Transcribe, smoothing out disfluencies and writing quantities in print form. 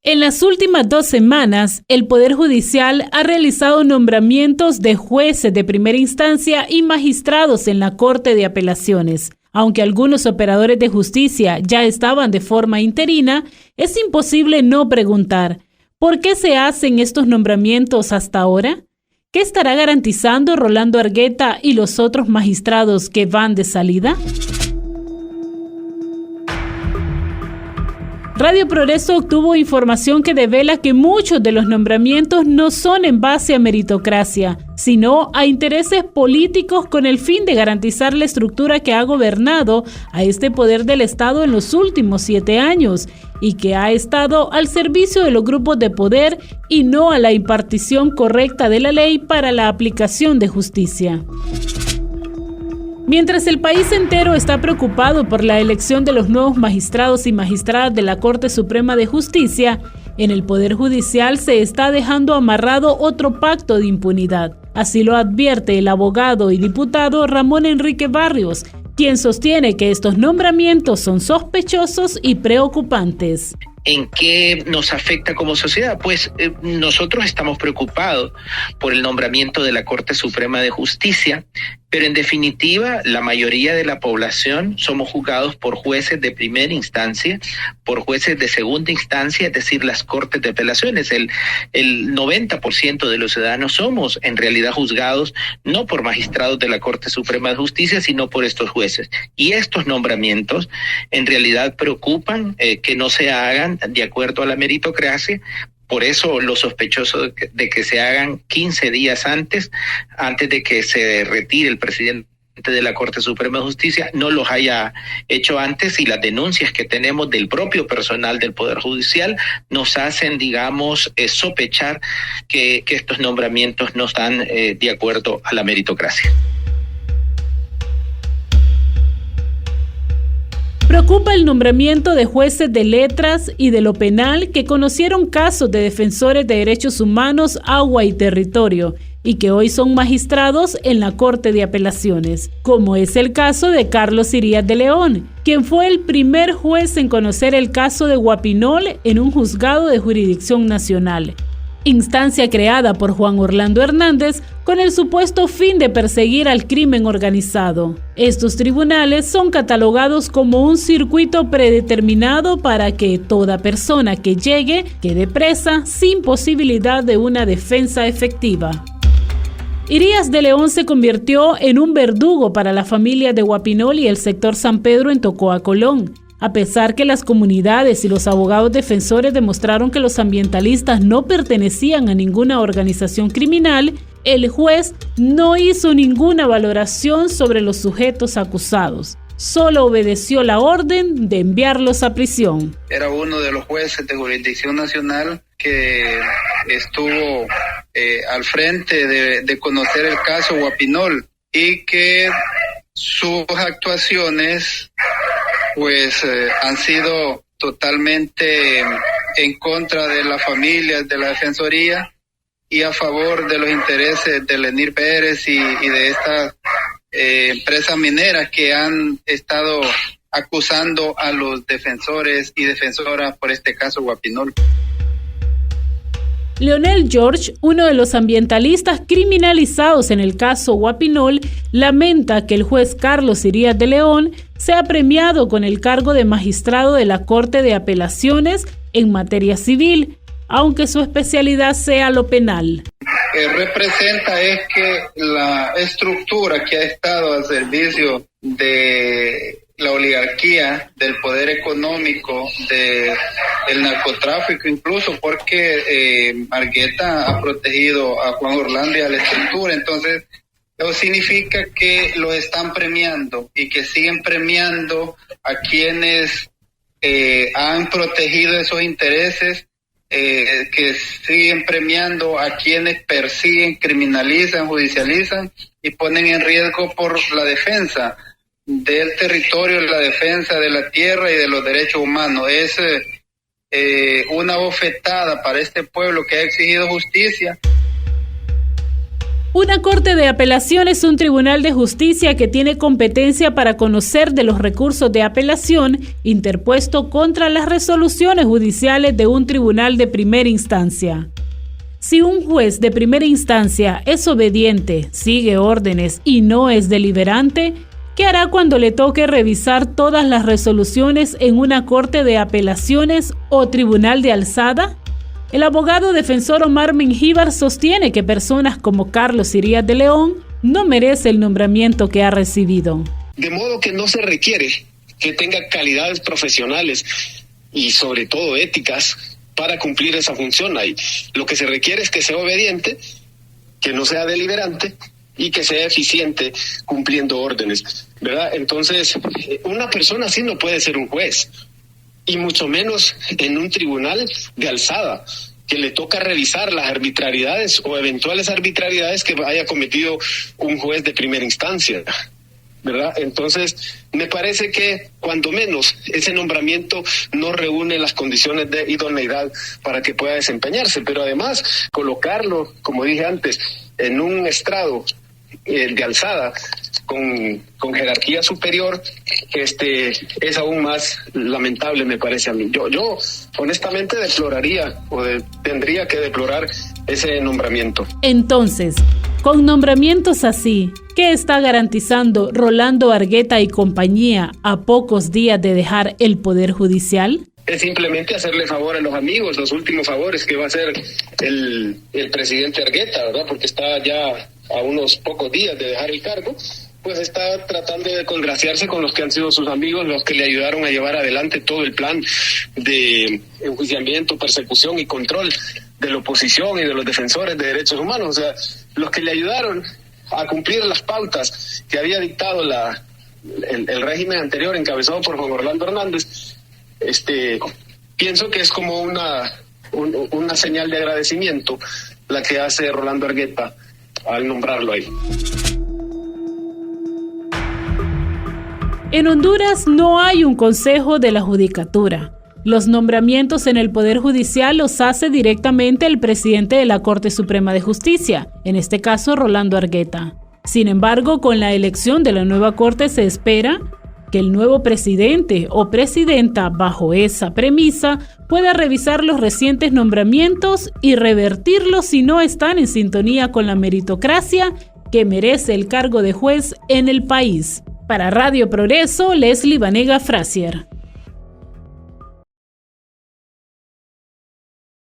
En las últimas 2 semanas, el Poder Judicial ha realizado nombramientos de jueces de primera instancia y magistrados en la Corte de Apelaciones. Aunque algunos operadores de justicia ya estaban de forma interina, es imposible no preguntar, ¿por qué se hacen estos nombramientos hasta ahora? ¿Qué estará garantizando Rolando Argueta y los otros magistrados que van de salida? Radio Progreso obtuvo información que devela que muchos de los nombramientos no son en base a meritocracia, sino a intereses políticos con el fin de garantizar la estructura que ha gobernado a este poder del Estado en los últimos 7 años y que ha estado al servicio de los grupos de poder y no a la impartición correcta de la ley para la aplicación de justicia. Mientras el país entero está preocupado por la elección de los nuevos magistrados y magistradas de la Corte Suprema de Justicia, en el Poder Judicial se está dejando amarrado otro pacto de impunidad. Así lo advierte el abogado y diputado Ramón Enrique Barrios, quien sostiene que estos nombramientos son sospechosos y preocupantes. ¿En qué nos afecta como sociedad? Pues nosotros estamos preocupados por el nombramiento de la Corte Suprema de Justicia, pero en definitiva la mayoría de la población somos juzgados por jueces de primera instancia, por jueces de segunda instancia, es decir, las Cortes de Apelaciones. El 90% de los ciudadanos somos en realidad juzgados no por magistrados de la Corte Suprema de Justicia, sino por estos jueces. Y estos nombramientos en realidad preocupan que no se hagan de acuerdo a la meritocracia. Por eso lo sospechoso de que se hagan 15 días antes de que se retire el presidente de la Corte Suprema de Justicia, no los haya hecho antes, y las denuncias que tenemos del propio personal del Poder Judicial nos hacen, sospechar que estos nombramientos no están de acuerdo a la meritocracia. Preocupa el nombramiento de jueces de letras y de lo penal que conocieron casos de defensores de derechos humanos, agua y territorio, y que hoy son magistrados en la Corte de Apelaciones, como es el caso de Carlos Irías de León, quien fue el primer juez en conocer el caso de Guapinol en un juzgado de jurisdicción nacional, instancia creada por Juan Orlando Hernández con el supuesto fin de perseguir al crimen organizado. Estos tribunales son catalogados como un circuito predeterminado para que toda persona que llegue quede presa sin posibilidad de una defensa efectiva. Irías de León se convirtió en un verdugo para la familia de Guapinol y el sector San Pedro en Tocoa, Colón. A pesar que las comunidades y los abogados defensores demostraron que los ambientalistas no pertenecían a ninguna organización criminal, el juez no hizo ninguna valoración sobre los sujetos acusados. Solo obedeció la orden de enviarlos a prisión. Era uno de los jueces de jurisdicción nacional que estuvo al frente de conocer el caso Guapinol, y que sus actuaciones han sido totalmente en contra de las familias de la Defensoría y a favor de los intereses de Lenir Pérez y de estas empresas mineras que han estado acusando a los defensores y defensoras por este caso Guapinol. Leonel George, uno de los ambientalistas criminalizados en el caso Guapinol, lamenta que el juez Carlos Irías de León sea premiado con el cargo de magistrado de la Corte de Apelaciones en materia civil, aunque su especialidad sea lo penal. Representa es que la estructura que ha estado al servicio de la oligarquía, del poder económico, del narcotráfico, incluso porque Argueta ha protegido a Juan Orlando y a la estructura. Entonces, eso significa que lo están premiando y que siguen premiando a quienes han protegido esos intereses, que siguen premiando a quienes persiguen, criminalizan, judicializan y ponen en riesgo por la defensa del territorio, la defensa de la tierra y de los derechos humanos. Es una bofetada para este pueblo que ha exigido justicia. Una corte de apelación es un tribunal de justicia que tiene competencia para conocer de los recursos de apelación interpuesto contra las resoluciones judiciales de un tribunal de primera instancia. Si un juez de primera instancia es obediente, sigue órdenes y no es deliberante, ¿qué hará cuando le toque revisar todas las resoluciones en una corte de apelaciones o tribunal de alzada? El abogado defensor Omar Mengíbar sostiene que personas como Carlos Irías de León no merece el nombramiento que ha recibido. De modo que no se requiere que tenga calidades profesionales y sobre todo éticas para cumplir esa función ahí. Lo que se requiere es que sea obediente, que no sea deliberante y que sea eficiente cumpliendo órdenes, ¿verdad? Entonces, una persona así no puede ser un juez, y mucho menos en un tribunal de alzada, que le toca revisar las arbitrariedades o eventuales arbitrariedades que haya cometido un juez de primera instancia, ¿verdad? Entonces, me parece que cuando menos ese nombramiento no reúne las condiciones de idoneidad para que pueda desempeñarse, pero además colocarlo, como dije antes, en un estrado de alzada con jerarquía superior, es aún más lamentable, me parece a mí. Yo honestamente tendría que deplorar ese nombramiento. Entonces, con nombramientos así, ¿qué está garantizando Rolando Argueta y compañía a pocos días de dejar el Poder Judicial? Es simplemente hacerle favor a los amigos, los últimos favores que va a hacer el presidente Argueta, ¿verdad? Porque está ya a unos pocos días de dejar el cargo, pues está tratando de congraciarse con los que han sido sus amigos, los que le ayudaron a llevar adelante todo el plan de enjuiciamiento, persecución y control de la oposición y de los defensores de derechos humanos. O sea, los que le ayudaron a cumplir las pautas que había dictado el régimen anterior encabezado por Juan Orlando Hernández. Pienso que es como una señal de agradecimiento la que hace Rolando Argueta al nombrarlo ahí. En Honduras no hay un consejo de la judicatura. Los nombramientos en el Poder Judicial los hace directamente el presidente de la Corte Suprema de Justicia, en este caso Rolando Argueta. Sin embargo, con la elección de la nueva Corte se espera que el nuevo presidente o presidenta, bajo esa premisa, pueda revisar los recientes nombramientos y revertirlos si no están en sintonía con la meritocracia que merece el cargo de juez en el país. Para Radio Progreso, Leslie Vanega Frazier.